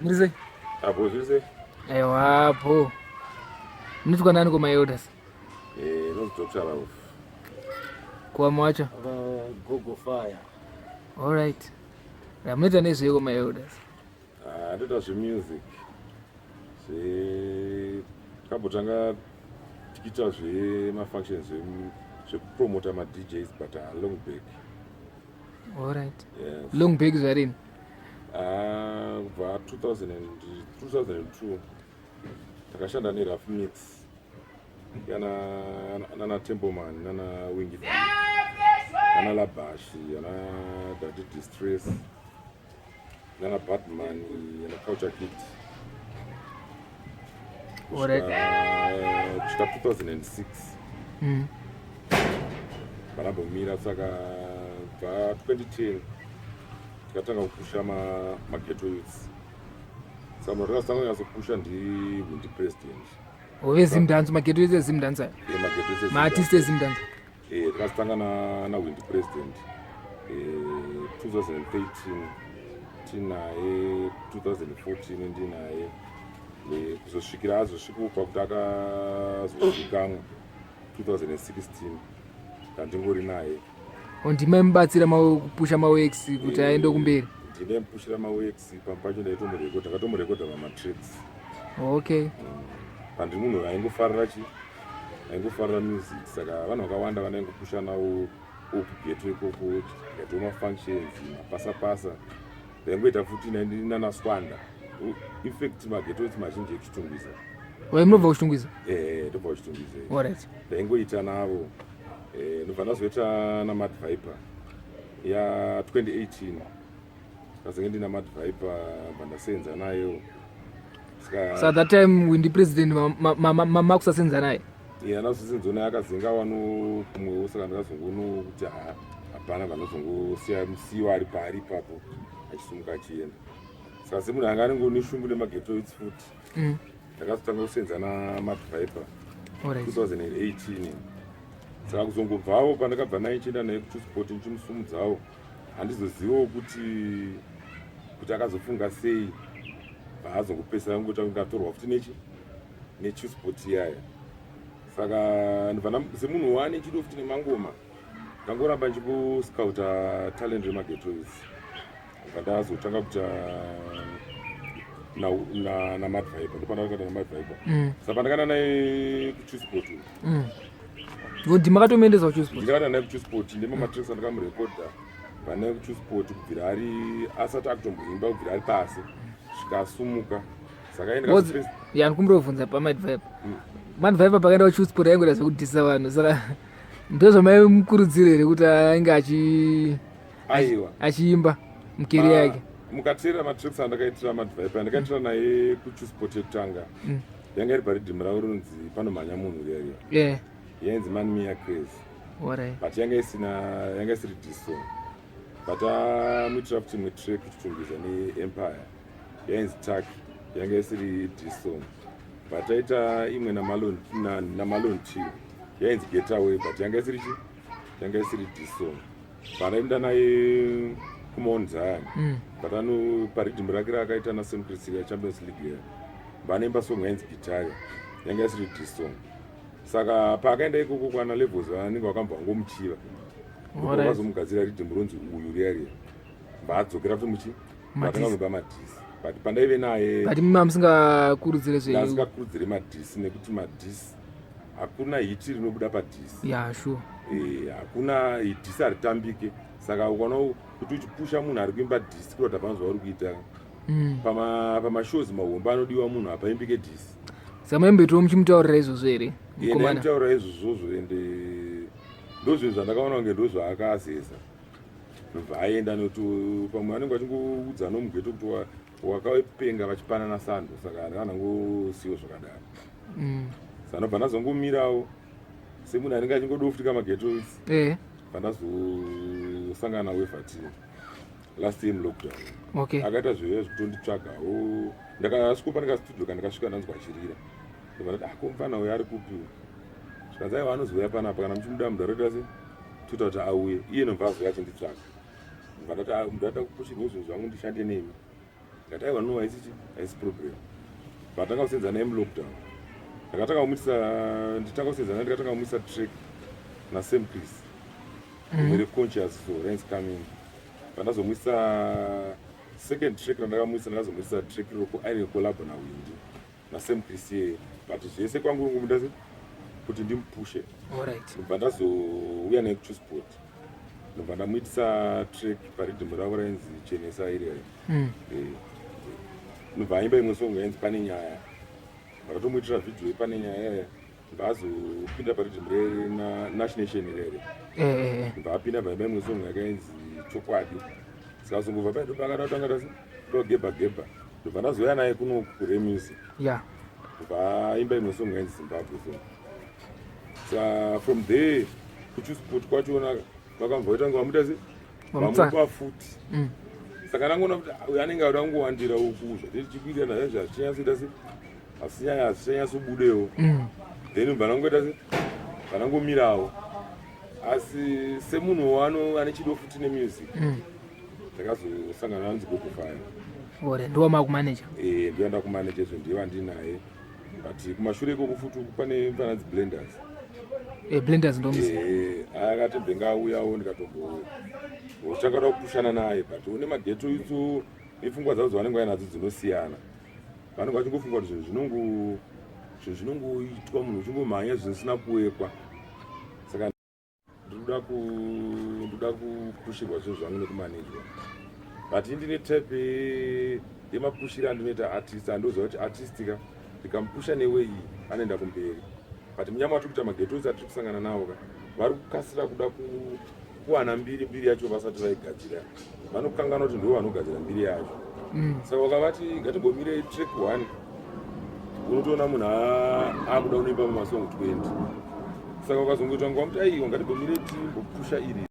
Mrise? Apo zvise? Hapo. Nitwa nani kwa my elders? No Dr. Rauf. Kwa mwacho? Gogo fire. All right. Mneta nezve kwa my elders. Ndoita zvemusic. Kabotanga tichiita zvemafunctions zvekupromota ma-DJs but long back. All right. Yes. Long back zvarini? Kubva 2002 takashanda neRough Mix nana Tenement nana Wingi nana Labashi nana Daddy Distress nana Batman nana Culture Kit kusvika 2006 panambomira saka bva 2010 tikatanga kupusha maghetto youths saka munhu takatanga kunyatso ndi Wind President ove Zimdancehall maghetto youths eZimdancehall maghetto youths maartist eZimdancehall takatanga na Wind President 2013 tinaye 2014 ndinaye kuzosvikira azosvikupa kuti akazozivikanwa 2016 kandingori naye ndimamubatsira kupusha maworks kuti aende kumberi. Ndine mupushira maworks pampacho ndaitomurekodha akatomurekodha pamatracks. Okay. Pandiri munhu aingofarira music saka vanhu vakawanda vanaingopusha nawo okugeto ikoko geto mafunctions mapasapasa ndaingoita futi nanaswanda infact mageto eti mazhinji ekuchitungwiza. Munobva kuchitungwiza? Ndobva kuchitungwiza. Alright. Ndaingoita navo ndobva ndazoita naMad Viper ya 2018 kazenge ndina Mad Viper bandasenza nayo so that time Wind President makusasenza naye nazosenza naye akazenga wano kumwewo saka ndakazongono kuti hapana vanozongosiya musiwo ari paari ipapo achisumuka achienda saka semunhu anga anengoneshungu nemaghetto youths futi ndakazotanga kusenza naMad Viper 2018 saka kuzongobvawo pandakabva naye chienda naye kuchisport ndichimusumudzawo handizozivawo kuti akazofunga sei vaazongopesera ngota ngatorwa futi nechisport yaya saka ndibva semunhu wane chido futi nemangoma ndangoramba ndichingoscouta talent remaghetto youths ndazotanga kuita naMad Viper ndopandakaita naMad Viper saka pandakaenda naye kuchisport ndimakatomuendesa kuchisport ndakaenda naye kuchisport ndemamatracks andakamurekodha pane kuchisport kubvira ari asati akutomboimba kubvira ari pasi zvikasumuka saka ndikumbira kubvunza paMad Viper. Mad Viper pakaenda kuchisport aingoda zvekudhisa vanhu saka ndozvamaimukurudzira here kuti ainge achiimba mukeri yake. Mukateerera matracks andakaitira Mad Viper ndakaitira naye kuchisport yekutanga yanga iri paridhimu ravo rinonzi panomhanya munhu riya yainzi Manmia Craze but yanga isiri diso but amuitira futi mwetrack kuchitungwiza neEmpire yainzi Tak yanga isiri diso but aita imwe namalon T yainzi Getaway but yanga isiri diso but aenda naye kuMount Zion but paridhimu rake raakaita naSam Christ Champions League vanaimba song yainzi Tyre yanga isiri diso saka paakaenda ikoko kwana levels vanenge vakambva vangomuchiva vakazomugadzira ridhimu ronzi uyu riya vaadzokera futi vakangamuba madhisi but pandaive naye but mamusingakurudzire zveasingakurudzire madhisi nekuti madhisi hakuna hiti rinobuda padhisi sure hakuna dhisi haritambike saka ukanawo kuti uchipusha munhu ari kuimba dhisi kurota panozva uri kuita pamashows mahomba anodiwa munhu hapaimbike dhisi saka maimboitawo muchimutaurira izvozvo here? Mutaurira izvozvo ende ndozvinhu zvandakaona kunge ndozvaakazesa ndobva aenda nekuti pamwe anenge achingoudza nomughetto kuti wakapenga vachipanana sando saka ndakanangosiwo zvakadaro saka ndobva ndazongomirawo semunhu anenge achingodo futika maghetto youths pandazosangana naWedza last year lockdown akaita zvive zvekutonditsvagawo ndakasvikopa ndikastudio kandikasvika ndanzwa achirira ndobva komufana uyo ari kupi zvikanzaiva anozouya panapa kana muchimuda munhu aroita se toita kuti auye iye nobva azoya achinditsvaga ndobva ndati ndata kupushirwa zvinhu zvangu ndishande nemi ngati aiwa no haisi problem but tanga kusenzana naye mulockdown ndakatanga kumisa track na same Chris very conscious so rains coming pandazomwisa second track ndakazomwisa track roko aine collab na Windi na same Chris ye but zvese kwangu ngumdaze kuti ndimpushe ndobva ndazouya nekuchusport ndobva ndamuitisa track paridhimu ravo rainzi chenesa iriyo ndobva aimba imwe songo yainzi pane nyaya vakatomuitira vhidhiyo yepane nyaya ndobva paridhimu renashnation rere ndobva apinda paimba imwe songo yakainzi chokwadi sikazongobva paidopakatotanga togebha ndobva ndazoya naye kuno kuremusi ndobva aimba imwe songo yainzi Zimbabwe from there kuchusport kwachona vakamboita nga vamutase vamupa futi saka ndangoona kuti uyu anenge auda kungowandira uku zvatichikuita nazvo zvazvichanyatsoita se hazvichanyatsobudewo then ubva nangoita se vanangomirawo asi semunhu wano ane chido futi nemusic ndakazosangana nanzi Gogo Fire ndomakumaneja ndoenda kumaneja izvo ndiva ndinaye but kumashure ikoko futi pane mfanadzi blenders ndomisi akati bengauyawo ndikatombochakada kupushana naye but une mageto itso nepfungwa dzavo dzavanenge vainadzo dzinosiyana vanenge vachingofunga kuti zvinhu zvinongoitwa munhu uchingomhanya zvisina kuwekwa saka ndoda kupushirwa zvinhu zvangu nekumanejwa but indine type yemapushiro andinoita artist andoziva kuti artistika ndikamupusha newei anoenda kumberi but munyama watiri kuita magetosi atiri kusangana nawo vari kukasira kuda kuwana mbiri yacho vasati vaigadzira vanokangana kuti ndo vanogadzira mbiri yacho saka vakavati ngatigomire track 1 unotoona munhu akuda unoimba mumasong 20 saka vakazongoita nguva kuti aiwa ngatigomire timbopusha iri